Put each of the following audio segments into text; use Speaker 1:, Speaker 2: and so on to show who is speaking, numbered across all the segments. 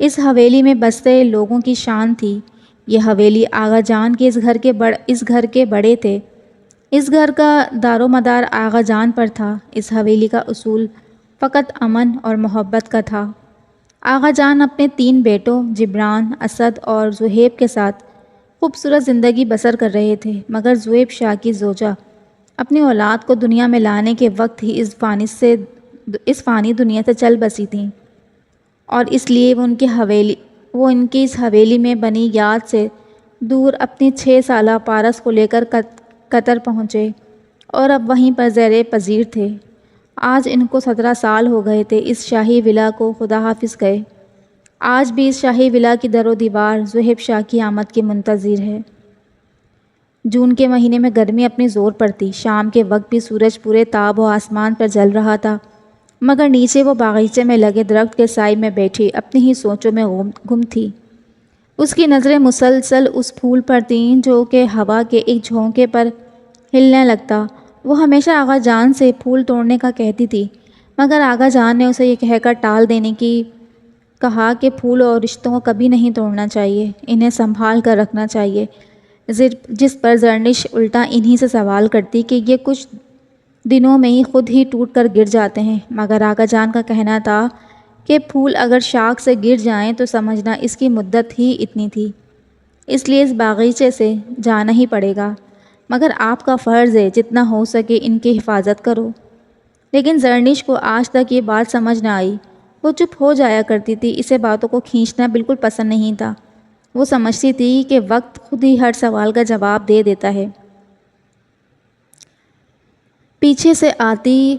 Speaker 1: اس حویلی میں بستے لوگوں کی شان تھی۔ یہ حویلی آغا جان کے اس گھر کے بڑے تھے۔ اس گھر کا دار و مدار آغا جان پر تھا۔ اس حویلی کا اصول فقط امن اور محبت کا تھا۔ آغا جان اپنے 3 بیٹوں جبران، اسد اور زہیب کے ساتھ خوبصورت زندگی بسر کر رہے تھے، مگر زہیب شاہ کی زوجہ اپنی اولاد کو دنیا میں لانے کے وقت ہی اس فانی دنیا سے چل بسی تھیں، اور اس لیے وہ ان کی اس حویلی میں بنی یاد سے دور اپنی 6 سالہ پارس کو لے کر قطر پہنچے اور اب وہیں پر زیر پذیر تھے۔ آج ان کو 17 سال ہو گئے تھے اس شاہی ولا کو خدا حافظ گئے۔ آج بھی اس شاہی ولا کی در و دیوار زہیب شاہ کی آمد کے منتظر ہے۔ جون کے مہینے میں گرمی اپنی زور پر تھی۔ شام کے وقت بھی سورج پورے تاب و آسمان پر جل رہا تھا، مگر نیچے وہ باغیچے میں لگے درخت کے سائے میں بیٹھی اپنی ہی سوچوں میں گم تھی۔ اس کی نظریں مسلسل اس پھول پر تھیں جو کہ ہوا کے ایک جھونکے پر ہلنے لگتا۔ وہ ہمیشہ آغا جان سے پھول توڑنے کا کہتی تھی، مگر آغا جان نے اسے یہ کہہ کر ٹال دینے کی کہا کہ پھول اور رشتوں کو کبھی نہیں توڑنا چاہیے، انہیں سنبھال کر رکھنا چاہیے، جس پر زرنش الٹا انہی سے سوال کرتی کہ یہ کچھ دنوں میں ہی خود ہی ٹوٹ کر گر جاتے ہیں، مگر آغا جان کا کہنا تھا کہ پھول اگر شاخ سے گر جائیں تو سمجھنا اس کی مدت ہی اتنی تھی، اس لیے اس باغیچے سے جانا ہی پڑے گا، مگر آپ کا فرض ہے جتنا ہو سکے ان کی حفاظت کرو۔ لیکن زرنش کو آج تک یہ بات سمجھ نہ آئی۔ وہ چپ ہو جایا کرتی تھی، اسے باتوں کو کھینچنا بالکل پسند نہیں تھا۔ وہ سمجھتی تھی کہ وقت خود ہی ہر سوال کا جواب دے دیتا ہے۔ پیچھے سے آتی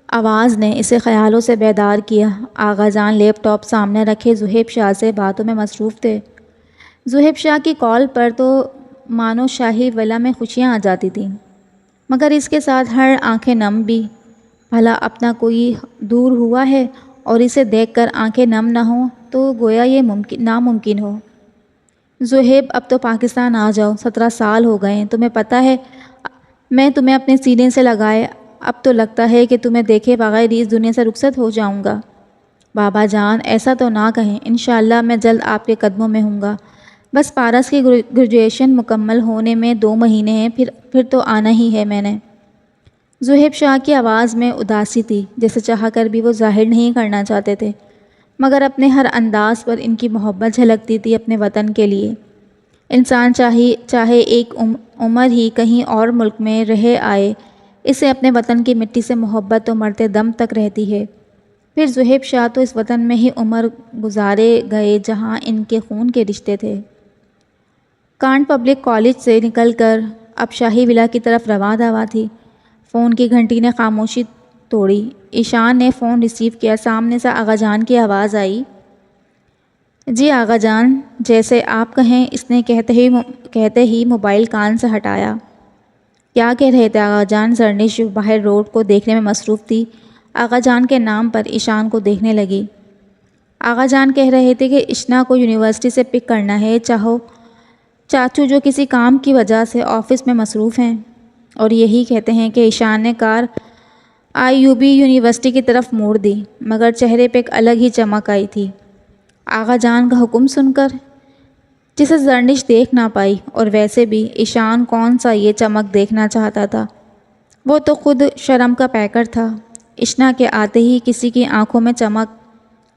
Speaker 1: آواز نے اسے خیالوں سے بیدار کیا۔ آغا جان لیپ ٹاپ سامنے رکھے زہیب شاہ سے باتوں میں مصروف تھے۔ زہیب شاہ کی کال پر تو مانو شاہی ولا میں خوشیاں آ جاتی تھیں، مگر اس کے ساتھ ہر آنکھیں نم بھی۔ بھلا اپنا کوئی دور ہوا ہے اور اسے دیکھ کر آنکھیں نم نہ ہوں تو گویا یہ ناممکن ہو۔ زہیب اب تو پاکستان آ جاؤ، 17 سال ہو گئے ہیں، تمہیں پتہ ہے میں تمہیں اپنے سینے سے لگائے اب تو لگتا ہے کہ تمہیں دیکھے بغیر ہی اس دنیا سے رخصت ہو جاؤں گا۔ بابا جان ایسا تو نہ کہیں، انشاءاللہ میں جلد آپ کے قدموں میں ہوں گا۔ بس پارس کی گریجویشن مکمل ہونے میں 2 مہینے ہیں، پھر تو آنا ہی ہے میں نے۔ زہیب شاہ کی آواز میں اداسی تھی، جیسے چاہ کر بھی وہ ظاہر نہیں کرنا چاہتے تھے، مگر اپنے ہر انداز پر ان کی محبت جھلکتی تھی اپنے وطن کے لیے۔ انسان چاہے ایک عمر ہی کہیں اور ملک میں رہ آئے، اسے اپنے وطن کی مٹی سے محبت تو مرتے دم تک رہتی ہے۔ پھر زہیب شاہ تو اس وطن میں ہی عمر گزارے گئے جہاں ان کے خون کے رشتے تھے۔ کانٹ پبلک کالج سے نکل کر اب شاہی ولا کی طرف رواں دوا تھی۔ فون کی گھنٹی نے خاموشی توڑی۔ ایشان نے فون ریسیو کیا۔ سامنے سے آغا جان کی آواز آئی، جی آغا جان، جیسے آپ کہیں، اس نے کہتے ہی موبائل کان سے ہٹایا۔ کیا کہہ رہے تھے آغا جان؟ زرنش جو باہر روڈ کو دیکھنے میں مصروف تھی، آغا جان کے نام پر ایشان کو دیکھنے لگی۔ آغا جان کہہ رہے تھے کہ اشنا کو یونیورسٹی سے پک کرنا ہے، چاچو جو کسی کام کی وجہ سے آفس میں مصروف ہیں، اور یہی کہتے ہیں کہ ایشان نے کار IUB یونیورسٹی کی طرف موڑ دی، مگر چہرے پہ ایک الگ ہی چمک آئی تھی آغا جان کا حکم سن کر، جسے زرنش دیکھ نہ پائی، اور ویسے بھی ایشان کون سا یہ چمک دیکھنا چاہتا تھا، وہ تو خود شرم کا پیکر تھا۔ اشنا کے آتے ہی کسی کی آنکھوں میں چمک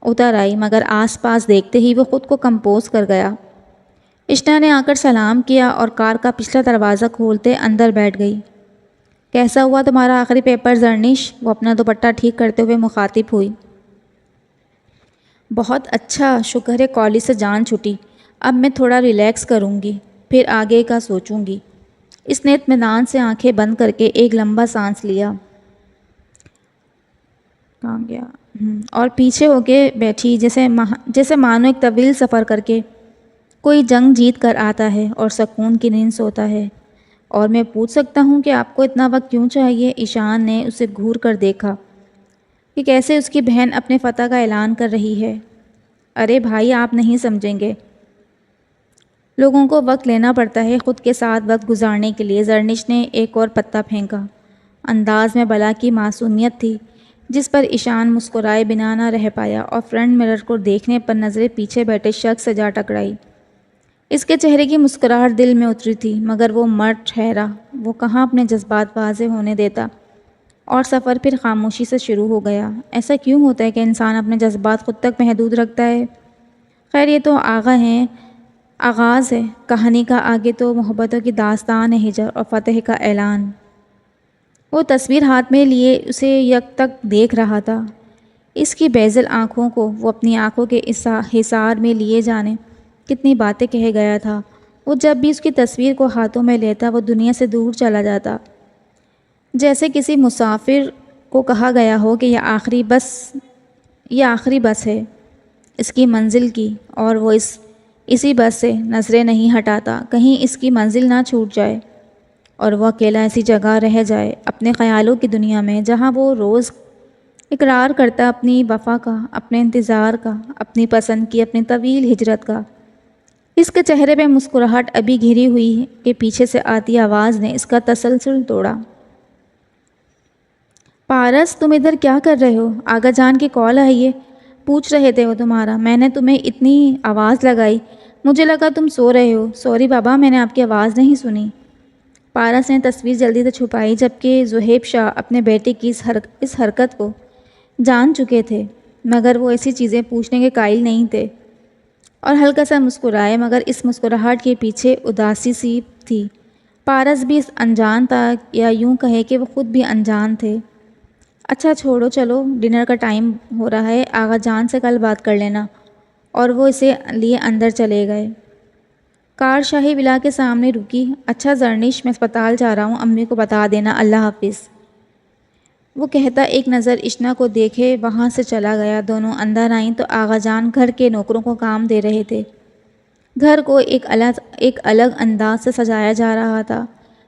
Speaker 1: اتر آئی، مگر آس پاس دیکھتے ہی وہ خود کو کمپوز کر گیا۔ اشنا نے آ کر سلام کیا اور کار کا پچھلا دروازہ کھولتے اندر بیٹھ گئی۔ کیسا ہوا تمہارا آخری پیپر زرنش؟ وہ اپنا دوپٹہ ٹھیک کرتے ہوئے مخاطب ہوئی۔ بہت اچھا، شکر ہے کالج سے جان چھٹی، اب میں تھوڑا ریلیکس کروں گی، پھر آگے کا سوچوں گی۔ اس نے اطمینان سے آنکھیں بند کر کے ایک لمبا سانس لیا اور پیچھے ہو کے بیٹھی، جیسے مانو ایک طویل سفر کر کے کوئی جنگ جیت کر آتا ہے اور سکون کی نیند سوتا ہے۔ اور میں پوچھ سکتا ہوں کہ آپ کو اتنا وقت کیوں چاہیے؟ ایشان نے اسے گھور کر دیکھا کہ کیسے اس کی بہن اپنے فتح کا اعلان کر رہی ہے۔ ارے بھائی، آپ نہیں سمجھیں گے، لوگوں کو وقت لینا پڑتا ہے خود کے ساتھ وقت گزارنے کے لیے۔ زرنش نے ایک اور پتا پھینکا۔ انداز میں بلا کی معصومیت تھی۔ جس پر ایشان مسکرائے بنا نہ رہ پایا اور فرنٹ مرر کو دیکھنے پر نظریں پیچھے بیٹھے شخص سے جا ٹکرائی۔ اس کے چہرے کی مسکراہٹ دل میں اتری تھی، مگر وہ مرد ٹھہرا، وہ کہاں اپنے جذبات واضح ہونے دیتا، اور سفر پھر خاموشی سے شروع ہو گیا۔ ایسا کیوں ہوتا ہے کہ انسان اپنے جذبات خود تک محدود رکھتا ہے؟ خیر، یہ تو آغاز ہے کہانی کا، آگے تو محبتوں کی داستان ہے، ہجر اور فتح کا اعلان۔ وہ تصویر ہاتھ میں لیے اسے یک تک دیکھ رہا تھا، اس کی بیضل آنکھوں کو وہ اپنی آنکھوں کے حصار میں لیے جانے کتنی باتیں کہہ گیا تھا۔ وہ جب بھی اس کی تصویر کو ہاتھوں میں لیتا وہ دنیا سے دور چلا جاتا، جیسے کسی مسافر کو کہا گیا ہو کہ یہ آخری بس ہے اس کی منزل کی، اور وہ اسی بس سے نظریں نہیں ہٹاتا، کہیں اس کی منزل نہ چھوٹ جائے اور وہ اکیلا ایسی جگہ رہ جائے اپنے خیالوں کی دنیا میں جہاں وہ روز اقرار کرتا اپنی وفا کا، اپنے انتظار کا، اپنی پسند کی، اپنی طویل ہجرت کا۔ اس کے چہرے پہ مسکراہٹ ابھی گھری ہوئی کہ پیچھے سے آتی آواز نے اس کا تسلسل توڑا۔ پارس، تم ادھر کیا کر رہے ہو؟ آغا جان کی کال آئی ہے، پوچھ رہے تھے وہ تمہارا۔ میں نے تمہیں اتنی آواز لگائی، مجھے لگا تم سو رہے ہو۔ سوری بابا، میں نے آپ کی آواز نہیں سنی۔ پارس نے تصویر جلدی سے چھپائی، جبکہ زہیب شاہ اپنے بیٹے کی اس حرکت کو جان چکے تھے، مگر وہ ایسی چیزیں پوچھنے کے قائل نہیں تھے، اور ہلکا سا مسکرائے، مگر اس مسکراہٹ کے پیچھے اداسی سی تھی۔ پارس بھی انجان تھا، یا یوں کہے کہ وہ خود بھی انجان تھے۔ اچھا چھوڑو، چلو ڈنر کا ٹائم ہو رہا ہے، آغا جان سے کل بات کر لینا، اور وہ اسے لیے اندر چلے گئے۔ کار شاہی ولا کے سامنے رکی۔ اچھا زرنش، میں اسپتال جا رہا ہوں، امی کو بتا دینا، اللہ حافظ، وہ کہتا ایک نظر اشنا کو دیکھے وہاں سے چلا گیا۔ دونوں اندر آئیں تو آغا جان گھر کے نوکروں کو کام دے رہے تھے۔ گھر کو ایک الگ انداز سے سجایا جا رہا تھا۔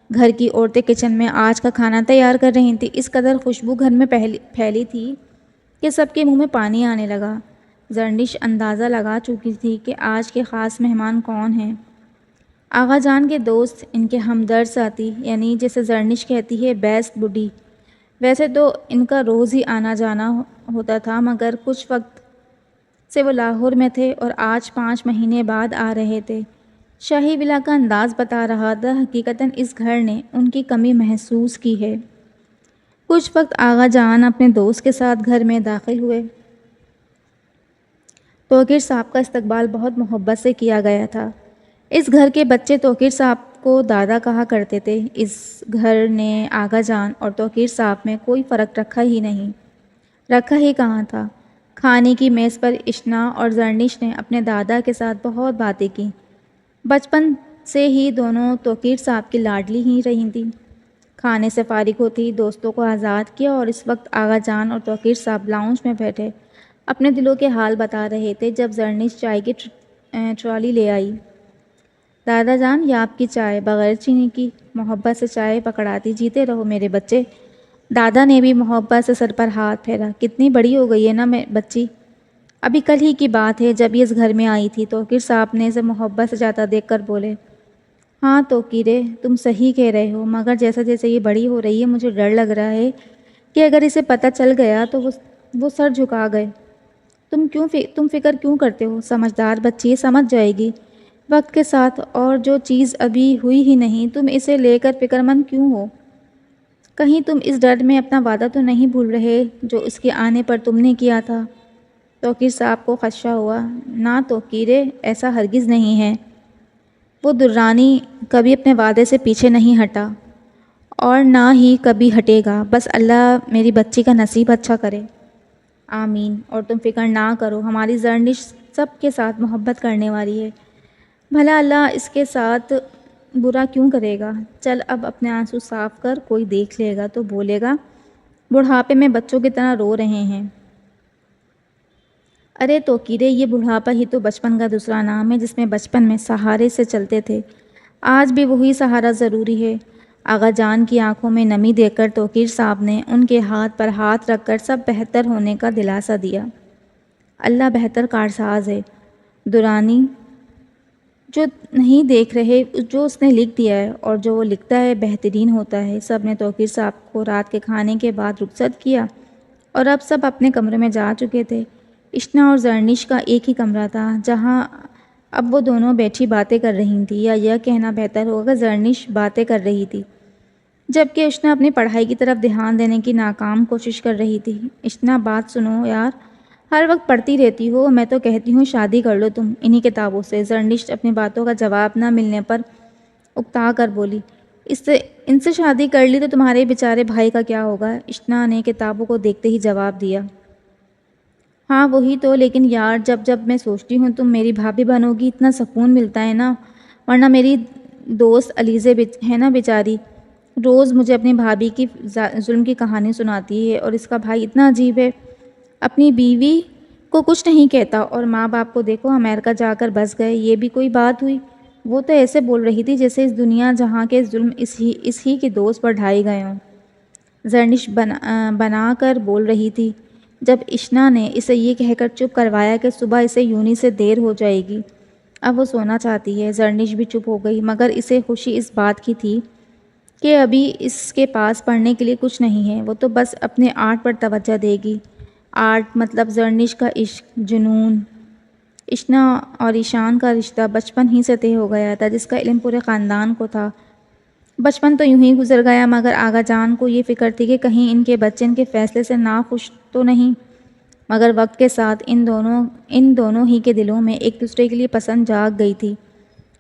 Speaker 1: گھر کی عورتیں کچن میں آج کا کھانا تیار کر رہی تھیں۔ اس قدر خوشبو گھر میں پھیلی تھی کہ سب کے منہ میں پانی آنے لگا۔ زرنش اندازہ لگا چکی تھی کہ آج کے خاص مہمان کون ہیں۔ آغا جان کے دوست، ان کے ہمدرد ساتھی، یعنی جسے زرنش کہتی ہے بیست بڈھی۔ ویسے تو ان کا روز ہی آنا جانا ہوتا تھا، مگر کچھ وقت سے وہ لاہور میں تھے اور آج 5 مہینے بعد آ رہے تھے۔ شاہی ولا کا انداز بتا رہا تھا، حقیقتاً اس گھر نے ان کی کمی محسوس کی ہے۔ کچھ وقت آغا جان اپنے دوست کے ساتھ گھر میں داخل ہوئے۔ توقیر صاحب کا استقبال بہت محبت سے کیا گیا تھا۔ اس گھر کے بچے توقیر صاحب کو دادا کہا کرتے تھے۔ اس گھر نے آغا جان اور توقیر صاحب میں کوئی فرق رکھا ہی کہاں تھا۔ کھانے کی میز پر اشنا اور زرنش نے اپنے دادا کے ساتھ بہت باتیں کی۔ بچپن سے ہی دونوں توقیر صاحب کی لاڈلی ہی رہی تھیں۔ کھانے سے فارغ ہوتی دوستوں کو آزاد کیا، اور اس وقت آغا جان اور توقیر صاحب لاؤنج میں بیٹھے اپنے دلوں کے حال بتا رہے تھے جب زرنش چائے کی ٹرالی لے آئی۔ دادا جان، یہ آپ کی چائے، بغیر چینی کی، محبت سے چائے پکڑاتی۔ جیتے رہو میرے بچے۔ دادا نے بھی محبت سے سر پر ہاتھ پھیرا۔ کتنی بڑی ہو گئی ہے نا بچی، ابھی کل ہی کی بات ہے جب یہ اس گھر میں آئی تھی۔ توقیر صاحب نے اسے محبت سے جاتا دیکھ کر بولے۔ ہاں توقیرے، تم صحیح کہہ رہے ہو، مگر جیسے جیسے یہ بڑی ہو رہی ہے مجھے ڈر لگ رہا ہے کہ اگر اسے پتہ چل گیا تو وہ سر جھکا گئے۔ تم فکر کیوں کرتے ہو؟ سمجھدار بچی سمجھ جائے گی وقت کے ساتھ، اور جو چیز ابھی ہوئی ہی نہیں تم اسے لے کر فکر مند کیوں ہو؟ کہیں تم اس ڈر میں اپنا وعدہ تو نہیں بھول رہے جو اس کے آنے پر تم نے کیا تھا؟ توقیر صاحب کو خدشہ ہوا۔ نہ توقیرے، ایسا ہرگز نہیں ہے۔ وہ درانی کبھی اپنے وعدے سے پیچھے نہیں ہٹا اور نہ ہی کبھی ہٹے گا۔ بس اللہ میری بچی کا نصیب اچھا کرے۔ آمین۔ اور تم فکر نہ کرو، ہماری زرنش سب کے ساتھ محبت کرنے والی ہے، بھلا اللہ اس کے ساتھ برا کیوں کرے گا؟ چل اب اپنے آنسو صاف کر، کوئی دیکھ لے گا تو بولے گا بڑھاپے میں بچوں کی طرح رو رہے ہیں۔ ارے توقیرے، یہ بڑھاپا ہی تو بچپن کا دوسرا نام ہے جس میں بچپن میں سہارے سے چلتے تھے، آج بھی وہی سہارا ضروری ہے۔ آغا جان کی آنکھوں میں نمی دیکھ کر توقیر صاحب نے ان کے ہاتھ پر ہاتھ رکھ کر سب بہتر ہونے کا دلاسا دیا۔ اللہ بہتر کارساز ہے درانی، جو نہیں دیکھ رہے جو اس نے لکھ دیا ہے، اور جو وہ لکھتا ہے بہترین ہوتا ہے۔ سب نے توقیر صاحب کو رات کے کھانے کے بعد رخصت کیا اور اب سب اپنے کمرے میں جا چکے تھے۔ اشنا اور زرنش کا ایک ہی کمرہ تھا جہاں اب وہ دونوں بیٹھی باتیں کر رہی تھیں، یا یہ کہنا بہتر ہوگا زرنش باتیں کر رہی تھی، جبکہ اشنا اپنی پڑھائی کی طرف دھیان دینے کی ناکام کوشش کر رہی تھی۔ اشنا بات سنو یار، ہر وقت پڑھتی رہتی ہو، میں تو کہتی ہوں شادی کر لو تم انہی کتابوں سے۔ زرنش اپنی باتوں کا جواب نہ ملنے پر اکتا کر بولی، ان سے شادی کر لی تو تمہارے بیچارے بھائی کا کیا ہوگا؟ اشنا نے کتابوں کو دیکھتے ہی جواب دیا، ہاں وہی تو، لیکن یار جب میں سوچتی ہوں تم میری بھابھی بنو گی اتنا سکون ملتا ہے نا، ورنہ میری دوست علیزے ہے نا بیچاری، روز مجھے اپنی بھابھی کی ظلم کی کہانی سناتی ہے، اور اس کا بھائی اتنا عجیب ہے، اپنی بیوی کو کچھ نہیں کہتا، اور ماں باپ کو دیکھو امریکہ جا کر بس گئے، یہ بھی کوئی بات ہوئی؟ وہ تو ایسے بول رہی تھی جیسے اس دنیا جہاں کے ظلم اس ہی کے دوست پر ڈھائے گئے ہوں۔ زرنش بنا کر بول رہی تھی، جب اشنا نے اسے یہ کہہ کر چپ کروایا کہ صبح اسے یونی سے دیر ہو جائے گی، اب وہ سونا چاہتی ہے۔ زرنش بھی چپ ہو گئی، مگر اسے خوشی اس بات کی تھی کہ ابھی اس کے پاس پڑھنے کے لیے کچھ نہیں ہے، وہ تو بس اپنے آرٹ پر توجہ دے گی۔ آرٹ مطلب زرنش کا عشق، جنون۔ اشنا اور ایشان کا رشتہ بچپن ہی سے طے ہو گیا تھا، جس کا علم پورے خاندان کو تھا۔ بچپن تو یوں ہی گزر گیا، مگر آغا جان کو یہ فکر تھی کہ کہیں ان کے بچے ان کے فیصلے سے ناخوش تو نہیں۔ مگر وقت کے ساتھ ان دونوں ہی کے دلوں میں ایک دوسرے کے لیے پسند جاگ گئی تھی،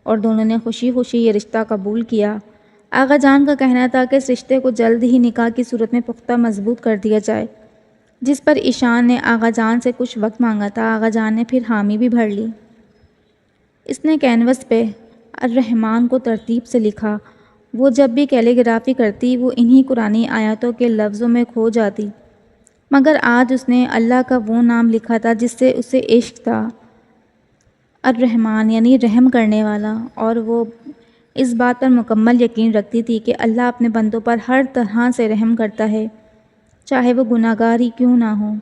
Speaker 1: اور دونوں نے خوشی خوشی یہ رشتہ قبول کیا۔ آغا جان کا کہنا تھا کہ اس رشتے کو جلد ہی نکاح کی صورت میں پختہ مضبوط کر دیا جائے، جس پر ایشان نے آغا جان سے کچھ وقت مانگا تھا۔ آغا جان نے پھر حامی بھی بھر لی۔ اس نے کینوس پہ الرحمن کو ترتیب سے لکھا، وہ جب بھی کیلیگرافی کرتی وہ انہی قرآنی آیاتوں کے لفظوں میں کھو جاتی، مگر آج اس نے اللہ کا وہ نام لکھا تھا جس سے اسے عشق تھا، الرحمن یعنی رحم کرنے والا، اور وہ اس بات پر مکمل یقین رکھتی تھی کہ اللہ اپنے بندوں پر ہر طرح سے رحم کرتا ہے، چاہے وہ گناہگار ہی کیوں نہ ہوں۔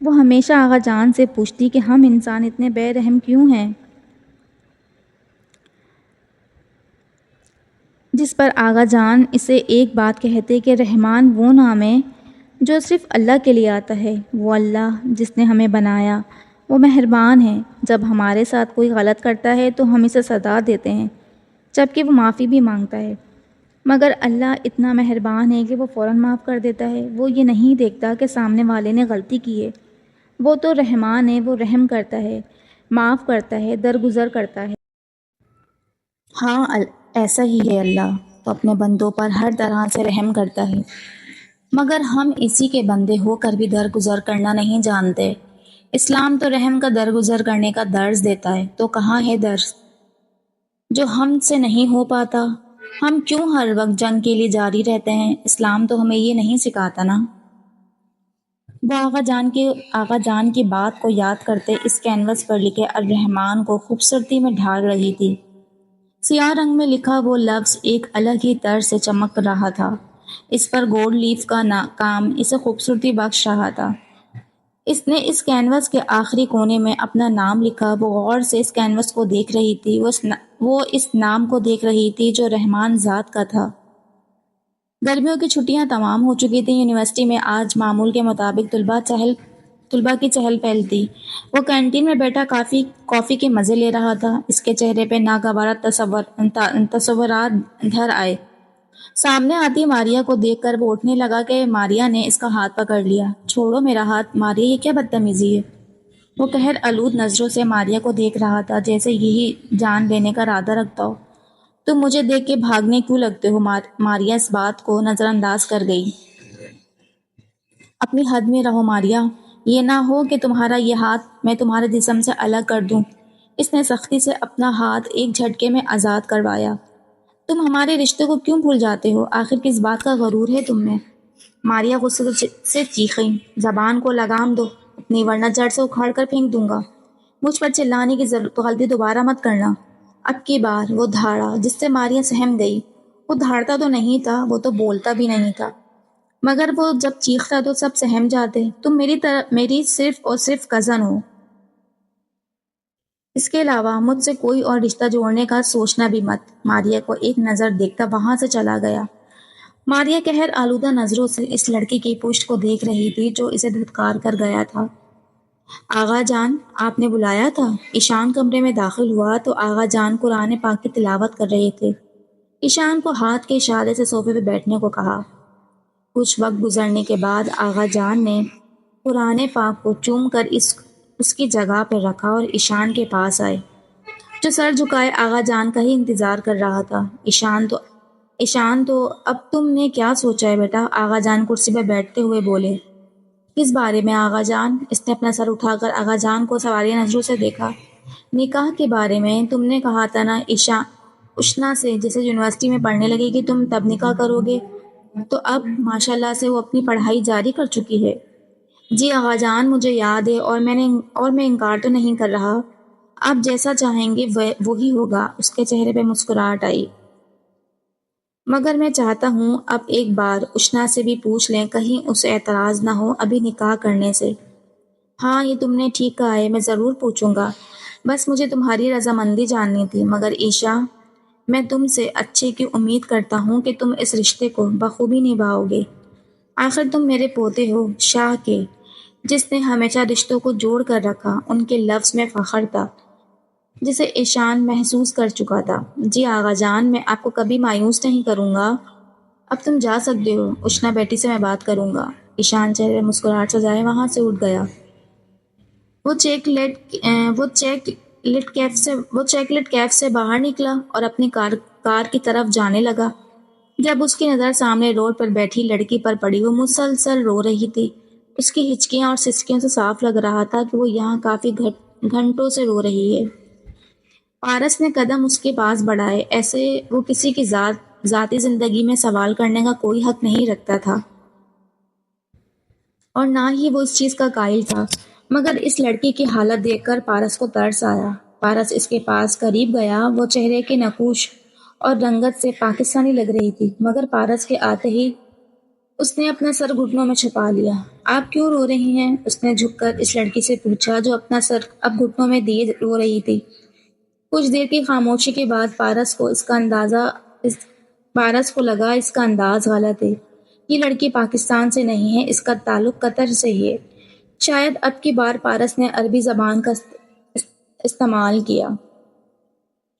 Speaker 1: وہ ہمیشہ آغا جان سے پوچھتی کہ ہم انسان اتنے بے رحم کیوں ہیں، جس پر آغا جان اسے ایک بات کہتے کہ رحمان وہ نام ہے جو صرف اللہ کے لیے آتا ہے، وہ اللہ جس نے ہمیں بنایا، وہ مہربان ہے، جب ہمارے ساتھ کوئی غلط کرتا ہے تو ہم اسے سزا دیتے ہیں، جبکہ وہ معافی بھی مانگتا ہے، مگر اللہ اتنا مہربان ہے کہ وہ فوراً معاف کر دیتا ہے، وہ یہ نہیں دیکھتا کہ سامنے والے نے غلطی کی ہے، وہ تو رحمان ہے، وہ رحم کرتا ہے، معاف کرتا ہے، درگزر کرتا ہے۔ ہاں ایسا ہی ہے، اللہ تو اپنے بندوں پر ہر طرح سے رحم کرتا ہے، مگر ہم اسی کے بندے ہو کر بھی درگزر کرنا نہیں جانتے۔ اسلام تو رحم کا درگزر کرنے کا درس دیتا ہے، تو کہاں ہے درس جو ہم سے نہیں ہو پاتا؟ ہم کیوں ہر وقت جنگ کے لیے جاری رہتے ہیں؟ اسلام تو ہمیں یہ نہیں سکھاتا نا۔ وہ آغا جان کی بات کو یاد کرتے اس کینوس پر لکھے الرحمن کو خوبصورتی میں ڈھال رہی تھی۔ سیاہ رنگ میں لکھا وہ لفظ ایک الگ ہی طرز سے چمک رہا تھا، اس پر گولڈ لیف کا کام اسے خوبصورتی بخش رہا تھا۔ اس نے اس کینوس کے آخری کونے میں اپنا نام لکھا۔ وہ غور سے اس کینوس کو دیکھ رہی تھی، وہ اس نام کو دیکھ رہی تھی جو رحمان ذات کا تھا۔ گرمیوں کی چھٹیاں تمام ہو چکی تھیں، یونیورسٹی میں آج معمول کے مطابق طلباء کی چہل پہل تھی۔ وہ کینٹین میں بیٹھا کافی کے مزے لے رہا تھا، اس کے چہرے پہ ناگوار تصورات دھر آئے۔ سامنے آتی ماریا کو دیکھ کر وہ اٹھنے لگا کہ ماریا نے اس کا ہاتھ پکڑ لیا۔ چھوڑو میرا ہاتھ ماریا، یہ کیا بدتمیزی ہے؟ وہ قہر آلود نظروں سے ماریا کو دیکھ رہا تھا، جیسے یہی جان لینے کا ارادہ رکھتا ہو۔ تم مجھے دیکھ کے بھاگنے کیوں لگتے ہو؟ ماریا اس بات کو نظر انداز کر گئی۔ اپنی حد میں رہو ماریا، یہ نہ ہو کہ تمہارا یہ ہاتھ میں تمہارے جسم سے الگ کر دوں۔ اس نے سختی سے اپنا ہاتھ ایک جھٹکے میں آزاد کروایا۔ تم ہمارے رشتے کو کیوں بھول جاتے ہو؟ آخر کس بات کا غرور ہے تم میں؟ ماریا غصے سے چیخیں، زبان کو لگام دو اپنی، ورنہ جڑ سے اکھاڑ کر پھینک دوں گا۔ مجھ پر چلانے کی غلطی دوبارہ مت کرنا۔ اب کی بار وہ دھاڑا جس سے ماریا سہم گئی۔ وہ دھاڑتا تو نہیں تھا، وہ تو بولتا بھی نہیں تھا، مگر وہ جب چیختا تو سب سہم جاتے۔ تم میری صرف اور صرف کزن ہو، اس کے علاوہ مجھ سے کوئی اور رشتہ جوڑنے کا سوچنا بھی مت۔ ماریا کو ایک نظر دیکھتا وہاں سے چلا گیا۔ ماریا قہر آلودہ نظروں سے اس لڑکی کی پشت کو دیکھ رہی تھی جو اسے دھتکار کر گیا تھا۔ آغا جان، آپ نے بلایا تھا؟ ایشان کمرے میں داخل ہوا تو آغا جان قرآن پاک کی تلاوت کر رہے تھے۔ ایشان کو ہاتھ کے اشارے سے صوفے پہ بیٹھنے کو کہا۔ کچھ وقت گزرنے کے بعد آغا جان نے قرآن پاک کو چوم کر اس کی جگہ پر رکھا اور ایشان کے پاس آئے، جو سر جھکائے آغا جان کا ہی انتظار کر رہا تھا۔ ایشان تو اب تم نے کیا سوچا ہے بیٹا؟ آغا جان کرسی پر بیٹھتے ہوئے بولے۔ کس بارے میں آغا جان؟ اس نے اپنا سر اٹھا کر آغا جان کو سوالیہ نظروں سے دیکھا۔ نکاح کے بارے میں تم نے کہا تھا نا اشنا سے، جیسے یونیورسٹی میں پڑھنے لگے گی تم تب نکاح کرو گے، تو اب ماشاءاللہ سے وہ اپنی پڑھائی جاری کر چکی ہے۔ جی آغا جان، مجھے یاد ہے اور میں انکار تو نہیں کر رہا۔ آپ جیسا چاہیں گے وہی ہوگا۔ اس کے چہرے پہ مسکراہٹ آئی۔ مگر میں چاہتا ہوں اب ایک بار اشنا سے بھی پوچھ لیں، کہیں اسے اعتراض نہ ہو ابھی نکاح کرنے سے۔ ہاں، یہ تم نے ٹھیک کہا ہے، میں ضرور پوچھوں گا۔ بس مجھے تمہاری رضامندی جاننی تھی۔ مگر عیشا، میں تم سے اچھے کی امید کرتا ہوں کہ تم اس رشتے کو بخوبی نبھاؤ گے۔ آخر تم میرے پوتے ہو، شاہ کے، جس نے ہمیشہ رشتوں کو جوڑ کر رکھا۔ ان کے لفظ میں فخر تھا جسے ایشان محسوس کر چکا تھا۔ جی آغا جان، میں آپ کو کبھی مایوس نہیں کروں گا۔ اب تم جا سکتے ہو، اشنا بیٹی سے میں بات کروں گا۔ ایشان چہرے مسکراہٹ سجائے وہاں سے اٹھ گیا۔ وہ چیک لٹ کیف سے باہر نکلا اور اپنی کار کی طرف جانے لگا۔ جب اس کی نظر سامنے روڈ پر بیٹھی لڑکی پر پڑی، وہ مسلسل رو رہی تھی۔ اس کی ہچکیاں اور سسکیوں سے صاف لگ رہا تھا کہ وہ یہاں کافی گھنٹوں سے رو رہی ہے۔ پارس نے قدم اس کے پاس بڑھائے، ایسے وہ کسی کی ذاتی زندگی میں سوال کرنے کا کوئی حق نہیں رکھتا تھا اور نہ ہی وہ اس چیز کا قائل تھا۔ مگر اس لڑکی کی حالت دیکھ کر پارس کو ترس آیا۔ پارس اس کے پاس قریب گیا۔ وہ چہرے کے نقوش اور رنگت سے پاکستانی لگ رہی تھی، مگر پارس کے آتے ہی اس نے اپنا سر گھٹنوں میں چھپا لیا۔ آپ کیوں رو رہی ہیں؟ اس نے جھک کر اس لڑکی سے پوچھا جو اپنا سر اب گھٹنوں میں دیے رو رہی تھی۔ کچھ دیر کی خاموشی کے بعد پارس کو لگا اس کا انداز غلط ہے۔ یہ لڑکی پاکستان سے نہیں ہے، اس کا تعلق قطر سے ہی ہے۔ شاید اب کی بار پارس نے عربی زبان کا استعمال کیا۔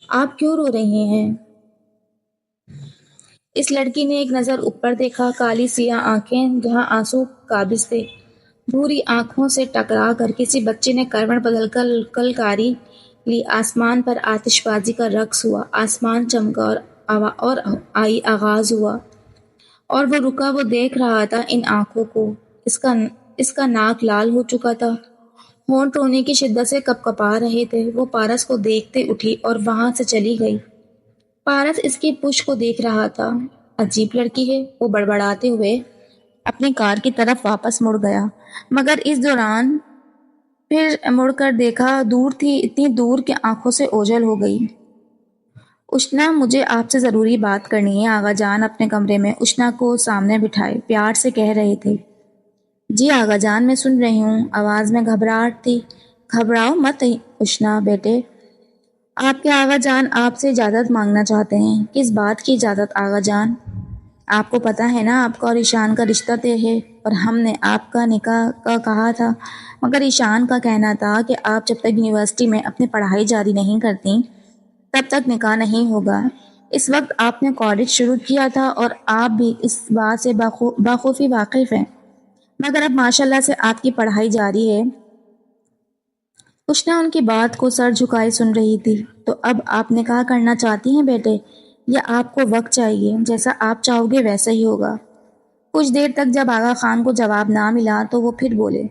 Speaker 1: آپ کیوں رو رہی ہیں؟ اس لڑکی نے ایک نظر اوپر دیکھا۔ کالی سیاہ آنکھیں جہاں آنسو قابض تھے، بھوری آنکھوں سے ٹکرا کر کسی بچے نے کروٹ بدل کر کلکاری لی۔ آسمان پر آتش بازی کا رقص ہوا۔ آسمان چمکا اور آغاز ہوا اور وہ رکا۔ وہ دیکھ رہا تھا ان آنکھوں کو۔ اس کا ناک لال ہو چکا تھا، ہونٹ رونے کی شدت سے کپکپا رہے تھے۔ وہ پارس کو دیکھتے اٹھی اور وہاں سے چلی گئی۔ پارس اس کی پشت کو دیکھ رہا تھا۔ عجیب لڑکی ہے، وہ بڑبڑاتے ہوئے اپنی کار کی طرف واپس مڑ گیا، مگر اس دوران پھر مڑ کر دیکھا دور تھی، اتنی دور کہ آنکھوں سے اوجھل ہو گئی۔ اشنا، مجھے آپ سے ضروری بات کرنی ہے۔ آغا جان اپنے کمرے میں اشنا کو سامنے بٹھائے پیار سے کہہ رہے تھے۔ جی آغا جان، میں سن رہی ہوں۔ آواز میں گھبراہٹ تھی۔ گھبراؤ مت اشنا بیٹے، آپ کے آغا جان آپ سے اجازت مانگنا چاہتے ہیں۔ کس بات کی اجازت آغا جان؟ آپ کو پتہ ہے نا آپ کا اور ایشان کا رشتہ طے ہے اور ہم نے آپ کا نکاح کا کہا تھا، مگر ایشان کا کہنا تھا کہ آپ جب تک یونیورسٹی میں اپنی پڑھائی جاری نہیں کرتی تب تک نکاح نہیں ہوگا۔ اس وقت آپ نے کالج شروع کیا تھا اور آپ بھی اس بات سے بخوبی واقف ہیں، مگر اب ماشاءاللہ سے آپ کی پڑھائی جاری ہے۔ اشنا ان کی بات کو سر جھکائے سن رہی تھی۔ تو اب آپ نکاح کرنا چاہتی ہیں بیٹے، یا آپ کو وقت چاہیے؟ جیسا آپ چاہو گے ویسا ہی ہوگا۔ کچھ دیر تک جب آغا خان کو جواب نہ ملا تو وہ پھر بولے۔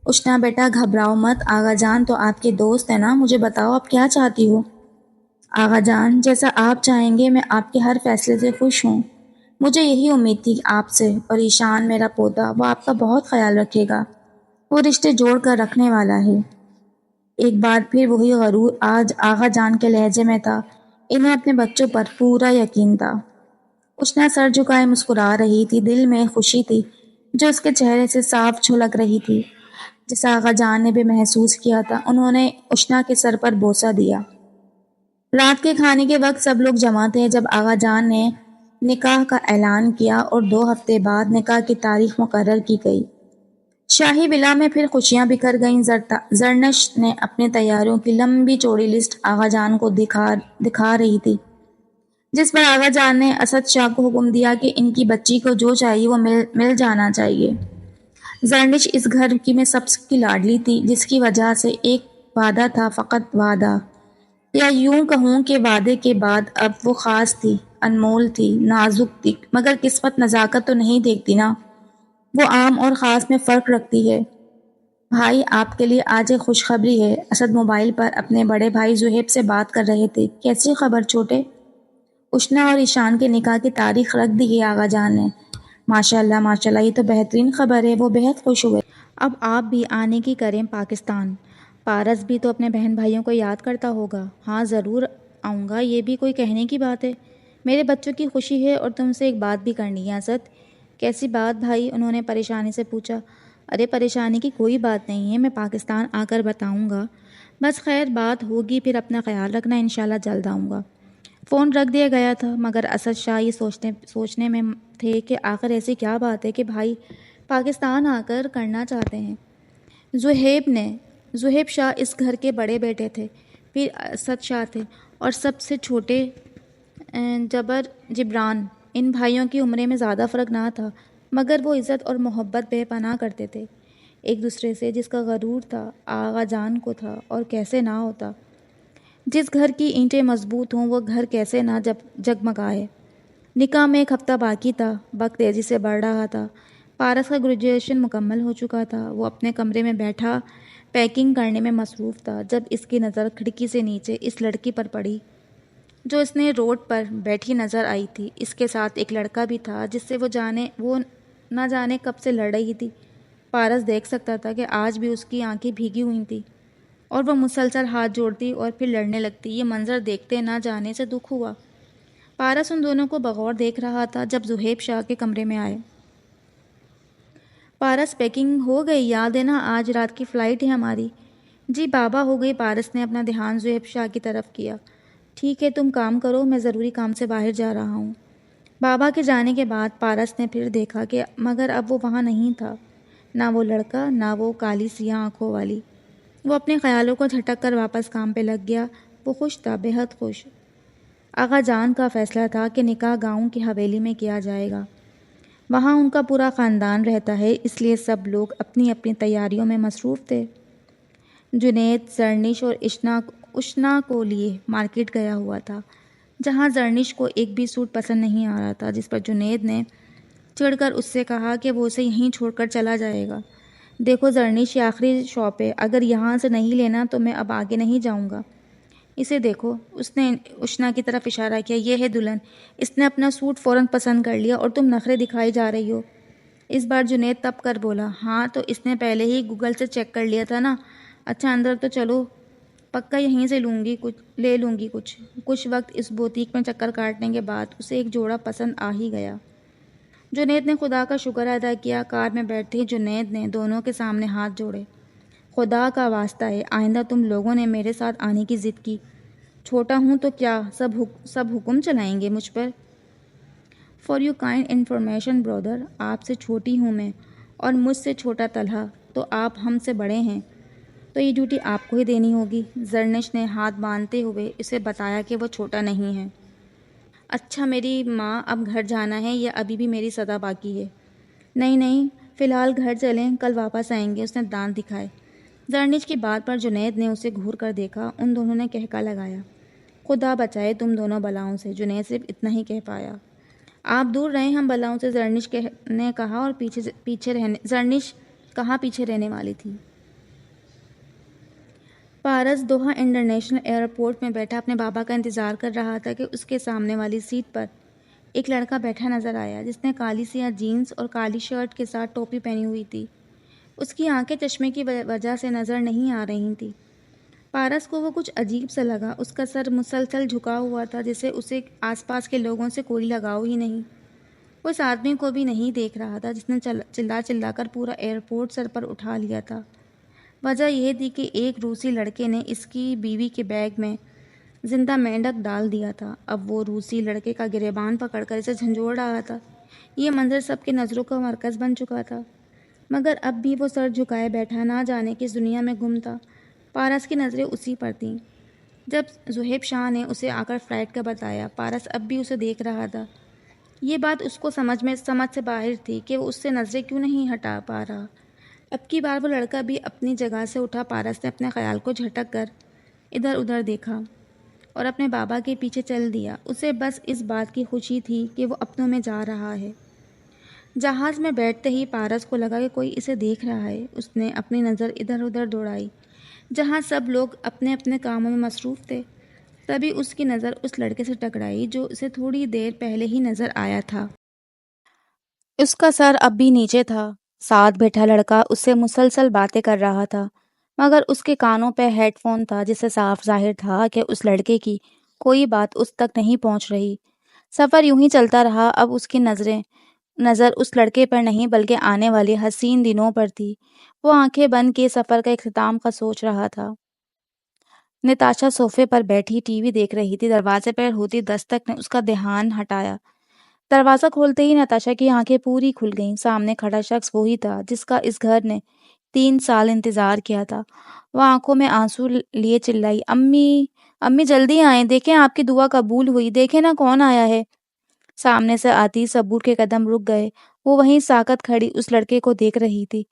Speaker 1: اشنا بیٹا گھبراؤ مت، آغا جان تو آپ کے دوست ہیں نا، مجھے بتاؤ آپ کیا چاہتی ہو؟ آغا جان، جیسا آپ چاہیں گے، میں آپ کے ہر فیصلے سے خوش ہوں۔ مجھے یہی امید تھی آپ سے، اور ایشان میرا پوتا، وہ آپ کا بہت خیال رکھے گا، وہ رشتے جوڑ کر رکھنے والا ہے۔ ایک بار پھر وہی غرور آج آغا جان کے لہجے میں تھا۔ انہیں اپنے بچوں پر پورا یقین تھا۔ اشنا سر جھکائے مسکرا رہی تھی، دل میں خوشی تھی جو اس کے چہرے سے صاف جھلک رہی تھی، جیسا آغا جان نے بھی محسوس کیا تھا۔ انہوں نے اشنا کے سر پر بوسہ دیا۔ رات کے کھانے کے وقت سب لوگ جمع تھے۔ جب آغا جان نے
Speaker 2: نکاح کا اعلان کیا اور 2 ہفتے بعد نکاح کی تاریخ مقرر کی گئی۔ شاہی ولا میں پھر خوشیاں بکھر گئیں۔ زرنش نے اپنی تیاریوں کی لمبی چوڑی لسٹ آغا جان کو دکھا رہی تھی، جس پر آغا جان نے اسد شاہ کو حکم دیا کہ ان کی بچی کو جو چاہیے وہ مل جانا چاہیے۔ زرنش اس گھر کی میں سب کی لاڈلی تھی، جس کی وجہ سے ایک وعدہ تھا، فقط وعدہ، یا یوں کہوں کہ وعدے کے بعد اب وہ خاص تھی، انمول تھی، نازک تھی، مگر قسمت نزاکت تو نہیں دیکھتی نا، وہ عام اور خاص میں فرق رکھتی ہے۔ بھائی، آپ کے لیے آج ایک خوشخبری ہے۔ اسد موبائل پر اپنے بڑے بھائی زہیب سے بات کر رہے تھے۔ کیسی خبر چھوٹے؟ اشنا اور ایشان کے نکاح کی تاریخ رکھ دی ہے آغا جان نے۔ ماشاءاللہ ماشاءاللہ، یہ تو بہترین خبر ہے۔ وہ بہت خوش ہوئے۔
Speaker 1: اب آپ بھی آنے کی کریں پاکستان۔ پارس بھی تو اپنے بہن بھائیوں کو یاد کرتا ہوگا۔ ہاں ضرور آؤں گا، یہ بھی کوئی کہنے کی بات ہے؟ میرے بچوں کی خوشی ہے اور تم سے ایک بات بھی کرنی ہے اسد۔ کیسی بات بھائی؟ انہوں نے پریشانی سے پوچھا۔ ارے پریشانی کی کوئی بات نہیں ہے، میں پاکستان آ کر بتاؤں گا، بس خیر بات ہوگی، پھر اپنا خیال رکھنا، انشاءاللہ جلد آؤں گا۔ فون رکھ دیا گیا تھا، مگر اسد شاہ یہ سوچنے میں تھے کہ آخر ایسی کیا بات ہے کہ بھائی پاکستان آ کر کرنا چاہتے ہیں۔ زہیب شاہ اس گھر کے بڑے بیٹے تھے، پھر اسد شاہ تھے اور سب سے چھوٹے جبران۔ ان بھائیوں کی عمریں میں زیادہ فرق نہ تھا، مگر وہ عزت اور محبت بے پناہ کرتے تھے ایک دوسرے سے، جس کا غرور تھا آغا جان کو تھا، اور کیسے نہ ہوتا۔ جس گھر کی اینٹیں مضبوط ہوں وہ گھر کیسے نہ جگمگائے۔ نکاح میں ایک ہفتہ باقی تھا، وقت تیزی سے بڑھ رہا تھا۔ پارس کا گریجویشن مکمل ہو چکا تھا، وہ اپنے کمرے میں بیٹھا پیکنگ کرنے میں مصروف تھا، جب اس کی نظر کھڑکی سے نیچے اس لڑکی پر پڑی جو اس نے روڈ پر بیٹھی نظر آئی تھی۔ اس کے ساتھ ایک لڑکا بھی تھا جس سے وہ نہ جانے کب سے لڑ رہی تھی۔ پارس دیکھ سکتا تھا کہ آج بھی اس کی آنکھیں بھیگی ہوئی تھیں اور وہ مسلسل ہاتھ جوڑتی اور پھر لڑنے لگتی۔ یہ منظر دیکھتے نہ جانے سے دکھ ہوا۔ پارس ان دونوں کو بغور دیکھ رہا تھا جب زہیب شاہ کے کمرے میں آئے۔ پارس پیکنگ ہو گئی؟ یاد ہے نا آج رات کی فلائٹ ہے ہماری؟ جی بابا ہو گئی۔ پارس نے اپنا دھیان زہیب شاہ کی طرف کیا۔ ٹھیک ہے تم کام کرو، میں ضروری کام سے باہر جا رہا ہوں۔ بابا کے جانے کے بعد پارس نے پھر دیکھا کہ مگر اب وہ وہاں نہیں تھا، نہ وہ لڑکا، نہ وہ کالی سیاہ آنکھوں والی۔ وہ اپنے خیالوں کو جھٹک کر واپس کام پہ لگ گیا۔ وہ خوش تھا، بہت خوش۔ آغا جان کا فیصلہ تھا کہ نکاح گاؤں کی حویلی میں کیا جائے گا۔ وہاں ان کا پورا خاندان رہتا ہے، اس لیے سب لوگ اپنی اپنی تیاریوں میں مصروف تھے۔ جنید زرنش اور اشنا کو لیے مارکیٹ گیا ہوا تھا، جہاں زرنش کو ایک بھی سوٹ پسند نہیں آ رہا تھا، جس پر جنید نے چڑھ کر اس سے کہا کہ وہ اسے یہیں چھوڑ کر چلا جائے گا۔ دیکھو زرنش، یہ آخری شاپ ہے، اگر یہاں سے نہیں لینا تو میں اب آگے نہیں جاؤں گا۔ اسے دیکھو، اس نے اشنا کی طرف اشارہ کیا، یہ ہے دلہن، اس نے اپنا سوٹ فوراً پسند کر لیا اور تم نخرے دکھائی جا رہی ہو۔ اس بار جنید تپ کر بولا، ہاں تو اس نے پہلے ہی گوگل سے چیک کر لیا تھا نا۔ اچھا اندر تو چلو، پکا یہیں سے لے لوں گی کچھ۔ کچھ وقت اس بوتیک میں چکر کاٹنے کے بعد اسے ایک جوڑا پسند آ ہی گیا۔ جنید نے خدا کا شکر ادا کیا۔ کار میں بیٹھتے ہی جنید نے دونوں کے سامنے ہاتھ جوڑے۔ خدا کا واسطہ ہے، آئندہ تم لوگوں نے میرے ساتھ آنے کی ضد کی، چھوٹا ہوں تو کیا سب حکم چلائیں گے مجھ پر؟ فار یور کائنڈ انفارمیشن برادر، آپ سے چھوٹی ہوں میں اور مجھ سے چھوٹا طلحہ، تو آپ ہم سے بڑے ہیں، تو یہ ڈیوٹی آپ کو ہی دینی ہوگی۔ زرنش نے ہاتھ باندھتے ہوئے اسے بتایا کہ وہ چھوٹا نہیں ہے۔ اچھا میری ماں، اب گھر جانا ہے یا ابھی بھی میری صدا باقی ہے؟ نہیں، فی الحال گھر چلیں، کل واپس آئیں گے، اس نے دانت دکھائے۔ زرنش کی بات پر جنید نے اسے گھور کر دیکھا۔ ان دونوں نے کہکا لگایا۔ خدا بچائے تم دونوں بلاؤں سے، جنید صرف اتنا ہی کہہ پایا۔ آپ دور رہیں ہم بلاؤں سے، زرنش نے کہا، اور زرنش کہاں پیچھے رہنے والی تھی۔ پارس دوحہ انٹرنیشنل ایئرپورٹ میں بیٹھا اپنے بابا کا انتظار کر رہا تھا کہ اس کے سامنے والی سیٹ پر ایک لڑکا بیٹھا نظر آیا، جس نے کالی سیاہ جینز اور کالی شرٹ کے ساتھ ٹوپی پہنی ہوئی تھی۔ اس کی آنکھیں چشمے کی وجہ سے نظر نہیں آ رہی تھیں۔ پارس کو وہ کچھ عجیب سا لگا۔ اس کا سر مسلسل جھکا ہوا تھا، جیسے اسے آس پاس کے لوگوں سے کوئی لگاؤ ہی نہیں۔ وہ اس آدمی کو بھی نہیں دیکھ رہا تھا جس نے چلا کر پورا ایئرپورٹ سر پر اٹھا لیا تھا۔ وجہ یہ تھی کہ ایک روسی لڑکے نے اس کی بیوی کے بیگ میں
Speaker 3: زندہ مینڈک ڈال دیا تھا۔ اب وہ روسی لڑکے کا گریبان پکڑ کر اسے جھنجھوڑ رہا تھا۔ یہ منظر سب کی نظروں کا مرکز بن چکا تھا، مگر اب بھی وہ سر جھکائے بیٹھا نہ جانے کس دنیا میں گم تھا۔ پارس کی نظریں اسی پر تھیں۔ جب ذہیب شاہ نے اسے آ کر فلائٹ کا بتایا، پارس اب بھی اسے دیکھ رہا تھا۔ یہ بات اس کو سمجھ سے باہر تھی کہ وہ اس سے نظریں کیوں نہیں ہٹا پا رہا۔ اب کی بار وہ لڑکا بھی اپنی جگہ سے اٹھا۔ پارس نے اپنے خیال کو جھٹک کر ادھر ادھر دیکھا اور اپنے بابا کے پیچھے چل دیا۔ اسے بس اس بات کی خوشی تھی کہ وہ اپنوں میں جا رہا ہے۔ جہاز میں بیٹھتے ہی پارس کو لگا کہ کوئی اسے دیکھ رہا ہے۔ اس نے اپنی نظر ادھر ادھر دوڑائی جہاں سب لوگ اپنے اپنے کاموں میں مصروف تھے۔ تبھی اس کی نظر اس لڑکے سے ٹکرائی جو اسے تھوڑی دیر پہلے ہی نظر آیا تھا۔
Speaker 1: اس کا سر اب بھی نیچے تھا۔ ساتھ بیٹھا لڑکا اس سے مسلسل باتیں کر رہا تھا، مگر اس کے کانوں پہ ہیڈ فون تھا جس سے صاف ظاہر تھا کہ اس لڑکے کی کوئی بات اس تک نہیں پہنچ رہی۔ سفر یوں ہی چلتا رہا۔ اب اس کی نظر اس لڑکے پر نہیں بلکہ آنے والے حسین دنوں پر تھی۔ وہ آنکھیں بند کیے سفر کا اختتام کا سوچ رہا تھا۔ نتاشا صوفے پر بیٹھی ٹی وی دیکھ رہی تھی۔ دروازے پر ہوتی دستک نے اس کا دھیان ہٹایا۔ دروازہ کھولتے ہی نتاشا کی آنکھیں پوری کھل گئیں۔ سامنے کھڑا شخص وہی تھا جس کا اس گھر نے 3 سال انتظار کیا تھا۔ وہ آنکھوں میں آنسو لیے چلائی، امی امی جلدی آئیں، دیکھیں آپ کی دعا قبول ہوئی، دیکھیں نا کون آیا ہے۔ سامنے سے آتی صبور کے قدم رک گئے۔ وہ وہیں ساکت کھڑی اس لڑکے کو دیکھ رہی تھی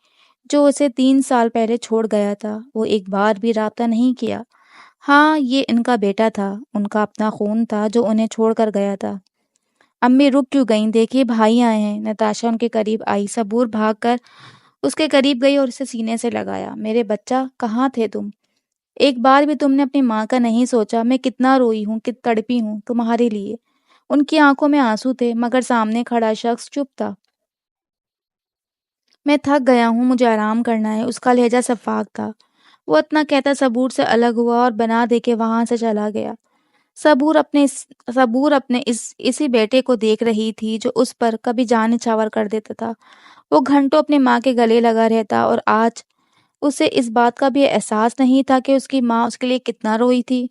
Speaker 1: جو اسے 3 سال پہلے چھوڑ گیا تھا۔ وہ ایک بار بھی رابطہ نہیں کیا۔ ہاں، یہ ان کا بیٹا تھا، ان کا اپنا خون تھا جو انہیں چھوڑ کر گیا تھا۔ امی رک کیوں گئیں؟ دیکھیے بھائی آئے ہیں۔ نتاشا ان کے قریب آئی۔ صبور بھاگ کر اس کے قریب گئی اور اسے سینے سے لگایا۔ میرے بچہ، کہاں تھے تم؟ ایک بار بھی تم نے اپنی ماں کا نہیں سوچا؟ میں کتنا روئی ہوں، کتنا تڑپی ہوں تمہارے لیے۔ ان کی آنکھوں میں آنسو تھے، مگر سامنے کھڑا شخص چپ تھا۔ میں تھک گیا ہوں، مجھے آرام کرنا ہے۔ اس کا لہجہ شفاف تھا۔ وہ اتنا کہتا صبور سے الگ ہوا اور بنا دے کے وہاں سے چلا گیا۔ صبور اپنے اسی بیٹے کو دیکھ رہی تھی جو اس پر کبھی جان نچھاور کر دیتا تھا۔ وہ گھنٹوں اپنی ماں کے گلے لگا رہتا اور آج اسے اس بات کا بھی احساس نہیں تھا کہ اس کی ماں اس کے لیے کتنا روئی تھی۔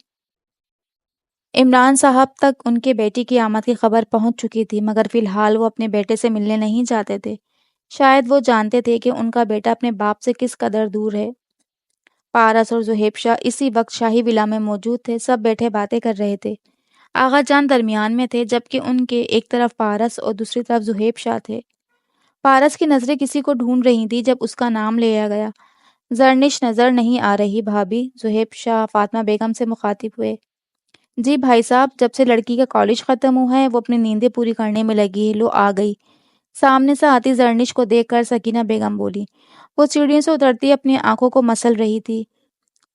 Speaker 1: عمران صاحب تک ان کے بیٹی کی آمد کی خبر پہنچ چکی تھی، مگر فی الحال وہ اپنے بیٹے سے ملنے نہیں جاتے تھے۔ شاید وہ جانتے تھے کہ ان کا بیٹا اپنے باپ سے کس قدر دور ہے۔ پارس اور ذہیب شاہ اسی وقت شاہی ولا میں موجود تھے۔ سب بیٹھے باتیں کر رہے تھے۔ آغا جان درمیان میں تھے، جبکہ ان کے ایک طرف پارس اور دوسری طرف ذہیب شاہ تھے۔ پارس کی نظریں کسی کو ڈھونڈ رہی تھیں جب اس کا نام لیا گیا۔ زرنش نظر نہیں آ رہی بھابھی؟ ذہیب شاہ فاطمہ بیگم سے مخاطب ہوئے۔ جی بھائی صاحب، جب سے لڑکی کا کالج ختم ہوا ہے وہ اپنی نیندیں پوری کرنے میں لگی ہے، لو آ گئی۔ سامنے سے آتی زرنش کو دیکھ کر سکینہ بیگم بولی۔ وہ سیڑھیوں سے اترتی اپنی آنکھوں کو مسل رہی تھی۔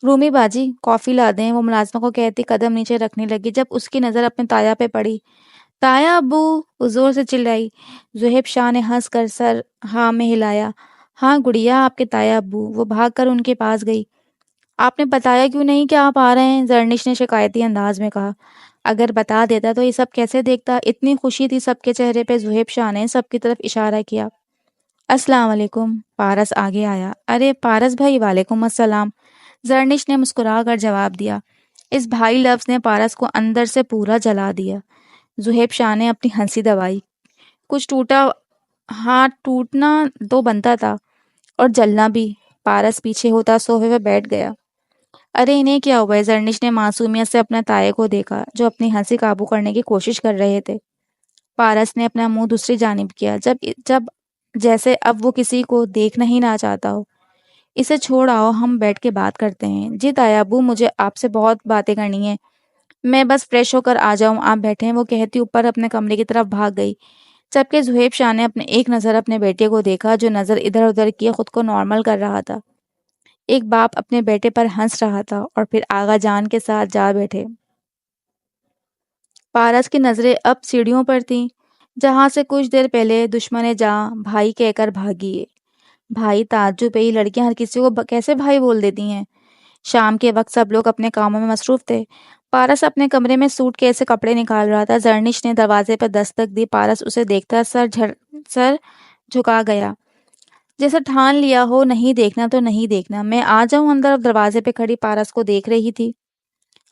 Speaker 1: رومی باجی کافی لا دیں، وہ ملازمہ کو کہتی قدم نیچے رکھنے لگی جب اس کی نظر اپنے تایا پہ پڑی۔ تایا ابو، وہ زور سے چلائی۔ ذہیب شاہ نے ہنس کر سر ہاں میں ہلایا۔ ہاں گڑیا، آپ کے تایا ابو۔ وہ بھاگ کر ان کے پاس گئی۔ آپ نے بتایا کیوں نہیں کہ آپ آ رہے ہیں؟ زرنش نے شکایتی انداز میں کہا۔ اگر بتا دیتا تو یہ سب کیسے دیکھتا؟ اتنی خوشی تھی سب کے چہرے پہ۔ ذہیب شاہ نے سب کی طرف اشارہ کیا۔ السلام علیکم۔ پارس آگے آیا۔ ارے پارس بھائی، وعلیکم السلام، زرنش نے مسکرا کر جواب دیا۔ اس بھائی لفظ نے پارس کو اندر سے پورا جلا دیا۔ ذہیب شاہ نے اپنی ہنسی دبائی۔ کچھ ٹوٹا، ہاں ٹوٹنا تو بنتا تھا اور جلنا بھی۔ پارس پیچھے ہوتا صوفے پہ بیٹھ گیا۔ ارے انہیں کیا ہوا ہے؟ زرنش نے معصومیت سے اپنے تائے کو دیکھا جو اپنی ہنسی قابو کرنے کی کوشش کر رہے تھے۔ پارس نے اپنا منہ دوسری جانب کیا، جب جیسے اب وہ کسی کو دیکھنا ہی نہ چاہتا ہو۔ اسے چھوڑ آؤ، ہم بیٹھ کے بات کرتے ہیں۔ جی تایا ابو، مجھے آپ سے بہت باتیں کرنی ہیں، میں بس فریش ہو کر آ جاؤں، آپ بیٹھیں۔ وہ کہتی اوپر اپنے کمرے کی طرف بھاگ گئی، جبکہ ذہیب شاہ نے ایک نظر اپنے بیٹے کو دیکھا جو نظر ادھر ادھر کیے خود کو نارمل کر رہا تھا۔ ایک باپ اپنے بیٹے پر ہنس رہا تھا اور پھر آغا جان کے ساتھ جا بیٹھے۔ پارس کی نظریں اب سیڑھیوں پر تھیں جہاں سے کچھ دیر پہلے دشمن جاں بھائی کہہ کر بھاگی ہے۔ بھائی؟ تعجب ہے، یہ لڑکیاں ہر کسی کو کیسے بھائی بول دیتی ہیں؟ شام کے وقت سب لوگ اپنے کاموں میں مصروف تھے۔ پارس اپنے کمرے میں سوٹ کیس سے کپڑے نکال رہا تھا۔ زرنش نے دروازے پر دستک دی۔ پارس اسے دیکھتا سر جھکا گیا، جیسے ٹھان لیا ہو نہیں دیکھنا تو نہیں دیکھنا۔ میں آ جاؤں اندر؟ دروازے پہ کھڑی پارس کو دیکھ رہی تھی۔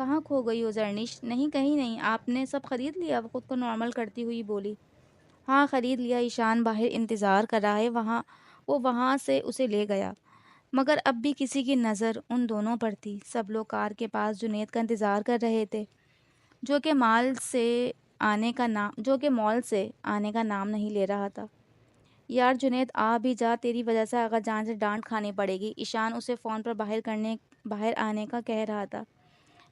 Speaker 1: کہاں کھو گئی ہو زرنش؟ نہیں کہیں نہیں، آپ نے سب خرید لیا؟ وہ خود کو نارمل کرتی ہوئی بولی۔ ہاں خرید لیا، ایشان باہر انتظار کر رہا ہے، وہ وہاں سے اسے لے گیا۔ مگر اب بھی کسی کی نظر ان دونوں پر تھی۔ سب لوگ کار کے پاس جنید کا انتظار کر رہے تھے، جو کہ مال سے آنے کا نام نہیں لے رہا تھا۔ یار جنید آ بھی جا، تیری وجہ سے آغا جان سے ڈانٹ کھانی پڑے گی۔ ایشان اسے فون پر باہر آنے کا کہہ رہا تھا۔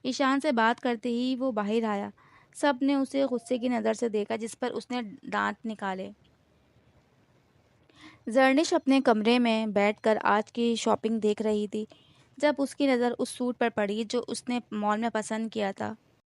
Speaker 1: ایشان سے بات کرتے ہی وہ باہر آیا۔ سب نے اسے غصے کی نظر سے دیکھا جس پر اس نے دانت نکالے۔ زرنش اپنے کمرے میں بیٹھ کر آج کی شاپنگ دیکھ رہی تھی، جب اس کی نظر اس سوٹ پر پڑی جو اس نے مال میں پسند کیا تھا۔